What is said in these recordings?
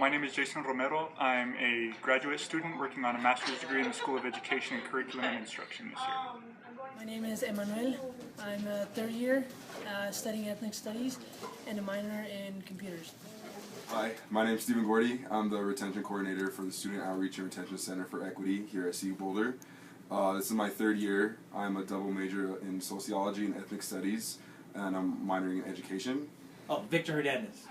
My name is Jason Romero. I'm a graduate student working on a master's degree in the School of Education and Curriculum and Instruction this year. My name is Emmanuel. I'm a third year studying ethnic studies and a minor in computers. Hi, my name is Stephen Gordy. I'm the retention coordinator for the Student Outreach and Retention Center for Equity here at CU Boulder. This is my third year. I'm a double major in sociology and ethnic studies, and I'm minoring in education. Oh, Victor Hernandez.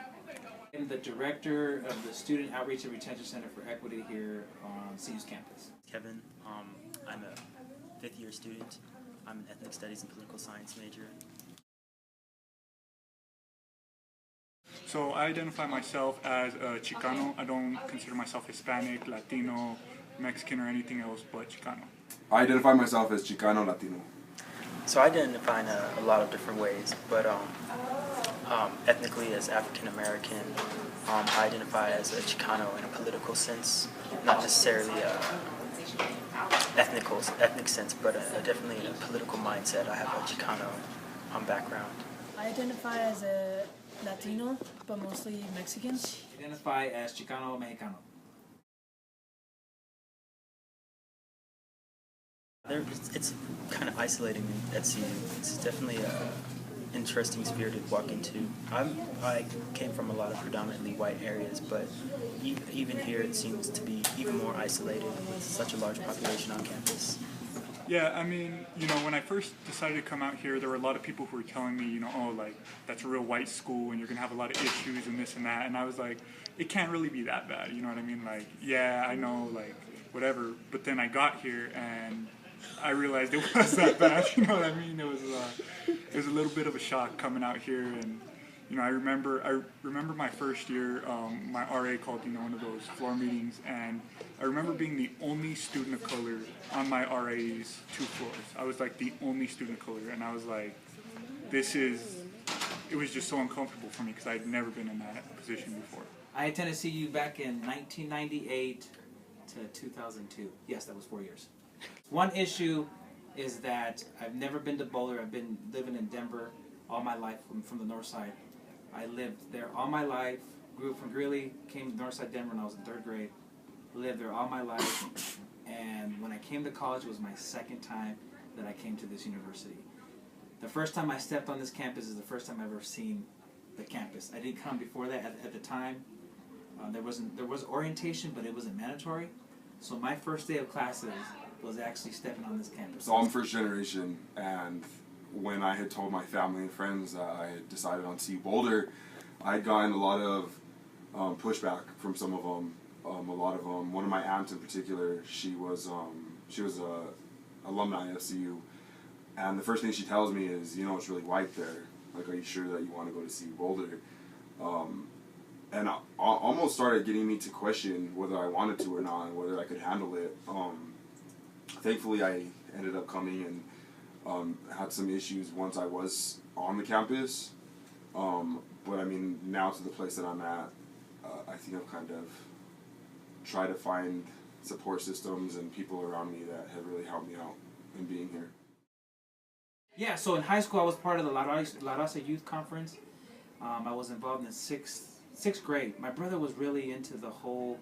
I'm the director of the Student Outreach and Retention Center for Equity here on CU's campus. Kevin, I'm a fifth year student. I'm an ethnic studies and political science major. So I identify myself as a Chicano. I don't consider myself Hispanic, Latino, Mexican, or anything else but Chicano. I identify myself as Chicano Latino. So I identify in a lot of different ways, but ethnically as African American. I identify as a Chicano in a political sense, not necessarily ethnic sense, but definitely in a political mindset. I have a Chicano background. I identify as a Latino, but mostly Mexican. Identify as Chicano Mexicano. It's kind of isolating at CU. It's definitely an interesting sphere to walk into. I came from a lot of predominantly white areas, but even here it seems to be even more isolated with such a large population on campus. Yeah, I mean, when I first decided to come out here, there were a lot of people who were telling me, oh, like, that's a real white school and you're going to have a lot of issues and this and that. And I was like, it can't really be that bad, you know what I mean? Like, yeah, I know, like, whatever. But then I got here and I realized it was that bad, you know what I mean? It was a little bit of a shock coming out here, and I remember my first year, my RA called one of those floor meetings, and I remember being the only student of color on my RA's 2 floors. I was like the only student of color, and I was like, it was just so uncomfortable for me because I'd never been in that position before. I attended CU back in 1998 to 2002. Yes, that was 4 years. One issue is that I've never been to Boulder. I've been living in Denver all my life from the north side. I lived there all my life, grew up from Greeley, came to north side Denver when I was in 3rd grade, lived there all my life, and when I came to college it was my second time that I came to this university. The first time I stepped on this campus is the first time I've ever seen the campus. I didn't come before that at the time. There was orientation, but it wasn't mandatory. So my first day of classes was actually stepping on this campus. So I'm first generation, and when I had told my family and friends that I had decided on CU Boulder, I had gotten a lot of pushback from some of them. One of my aunts in particular, she was a alumni of CU, and the first thing she tells me is, it's really white there. Like, are you sure that you want to go to CU Boulder? And I almost started getting me to question whether I wanted to or not, and whether I could handle it. Thankfully, I ended up coming and had some issues once I was on the campus. But I mean, now to the place that I'm at, I think I've kind of tried to find support systems and people around me that have really helped me out in being here. Yeah, so in high school I was part of the La Raza Youth Conference. I was involved in sixth grade. My brother was really into the whole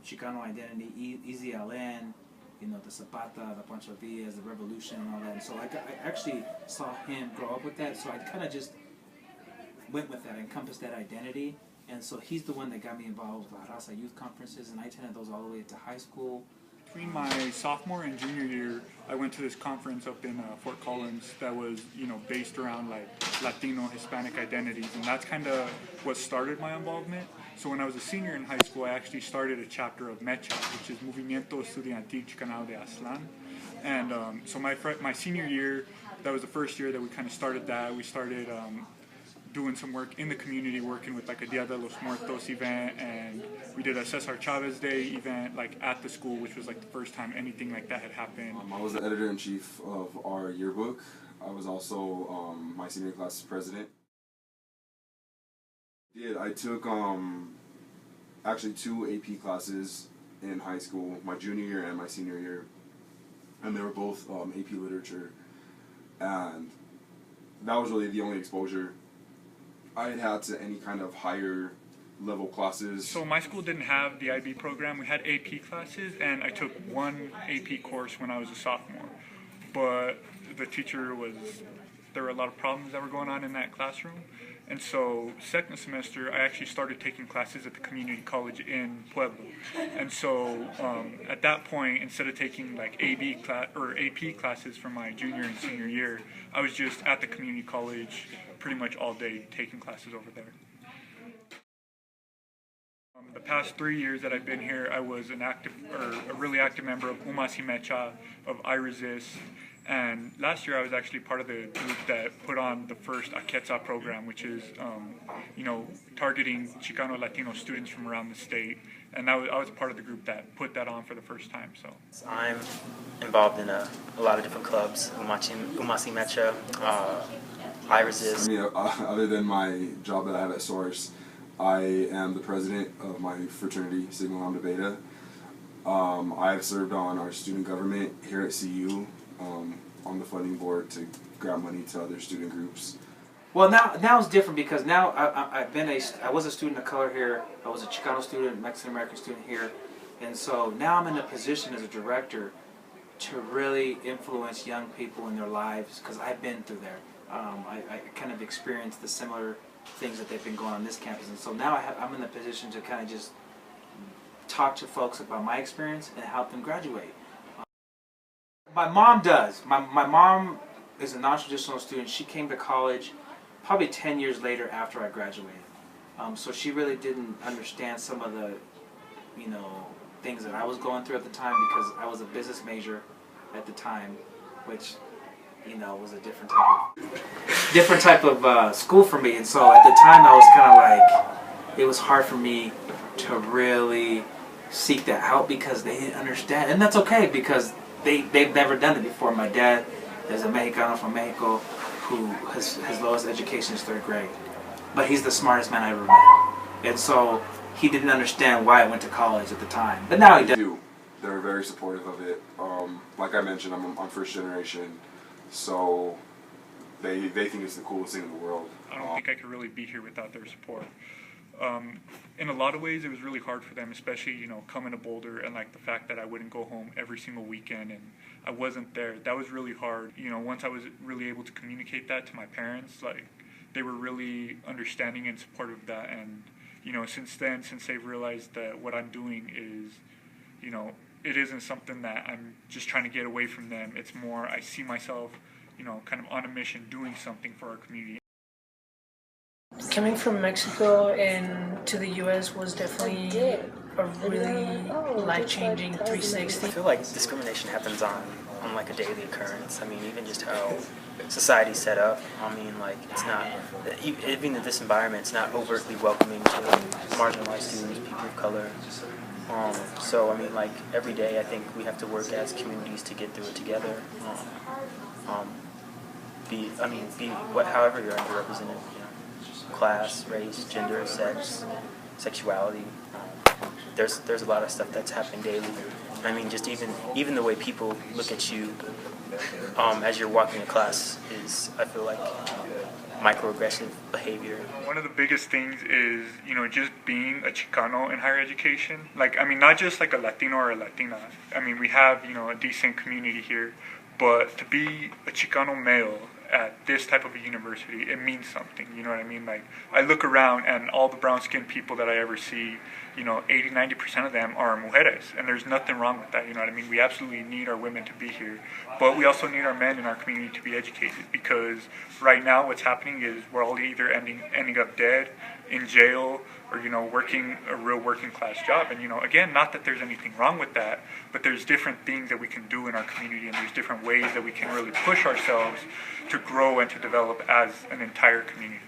Chicano identity, EZLN, the Zapata, the Pancho Villas, the Revolution, and all that. And so I actually saw him grow up with that, so I kind of just went with that, encompassed that identity. And so he's the one that got me involved with La Raza Youth Conferences, and I attended those all the way to high school. Between my sophomore and junior year, I went to this conference up in Fort Collins that was, based around like Latino, Hispanic identities, and that's kind of what started my involvement. So when I was a senior in high school, I actually started a chapter of MECHA, which is Movimiento Estudiantil Chicano de Aztlán. And so my senior year, that was the first year that we kind of started that. We started doing some work in the community, working with like a Dia de los Muertos event, and we did a Cesar Chavez Day event like at the school, which was like the first time anything like that had happened. I was the editor-in-chief of our yearbook. I was also my senior class president. I took actually 2 AP classes in high school, my junior year and my senior year, and they were both AP literature, and that was really the only exposure I had had to any kind of higher level classes? So my school didn't have the IB program. We had AP classes, and I took one AP course when I was a sophomore. But the teacher there were a lot of problems that were going on in that classroom. And so second semester, I actually started taking classes at the community college in Pueblo. And so at that point, instead of taking like AP classes for my junior and senior year, I was just at the community college pretty much all day taking classes over there. The past 3 years that I've been here, I was a really active member of Umasi Mecha, of I Resist, and last year I was actually part of the group that put on the first Aquetza program, which is, targeting Chicano Latino students from around the state, and I was part of the group that put that on for the first time. So I'm involved in a lot of different clubs, Umasi Mecha, I Resist. I mean, other than my job that I have at Source, I am the president of my fraternity, Sigma Lambda Beta. I've served on our student government here at CU, on the funding board to grant money to other student groups. Well, now it's different because now I was a student of color here. I was a Chicano student, Mexican American student here, and so now I'm in a position as a director to really influence young people in their lives because I've been through there. I kind of experienced the similar things that they've been going on this campus, and so now I'm in the position to kind of just talk to folks about my experience and help them graduate. My mom does. My mom is a non-traditional student. She came to college probably 10 years later after I graduated. So she really didn't understand some of the, things that I was going through at the time because I was a business major at the time, which, was a different type of school for me. And so at the time I was kind of like, it was hard for me to really seek that help because they didn't understand. And that's okay because they've never done it before. My dad is a Mexicano from Mexico who his lowest education is 3rd grade. But he's the smartest man I ever met. And so he didn't understand why I went to college at the time. But now he does. They're very supportive of it. Like I mentioned, I'm first generation, so they think it's the coolest thing in the world. I don't think I could really be here without their support. In a lot of ways, it was really hard for them, especially, coming to Boulder and like the fact that I wouldn't go home every single weekend and I wasn't there. That was really hard. Once I was really able to communicate that to my parents, like they were really understanding and supportive of that. And, since then, since they've realized that what I'm doing is, it isn't something that I'm just trying to get away from them. It's more, I see myself, kind of on a mission doing something for our community. Coming from Mexico and to the U.S. was definitely a really life-changing 360. I feel like discrimination happens on like a daily occurrence. I mean, even just how society's set up. I mean, like it's not, even in this environment, it's not overtly welcoming to marginalized students, people of color. So I mean, like every day, I think we have to work as communities to get through it together. However you're underrepresented, class, race, gender, sex, sexuality. There's a lot of stuff that's happening daily. I mean, just even the way people look at you as you're walking in class is, I feel like, microaggressive behavior. One of the biggest things is, just being a Chicano in higher education. Like, I mean, not just like a Latino or a Latina. I mean, we have, a decent community here, but to be a Chicano male at this type of a university, it means something, you know what I mean? Like, I look around and all the brown-skinned people that I ever see, 80-90% of them are mujeres, and there's nothing wrong with that, you know what I mean? We absolutely need our women to be here, but we also need our men in our community to be educated, because right now what's happening is we're all either ending up dead, in jail, or, working a real working class job. And, again, not that there's anything wrong with that, but there's different things that we can do in our community, and there's different ways that we can really push ourselves to grow and to develop as an entire community.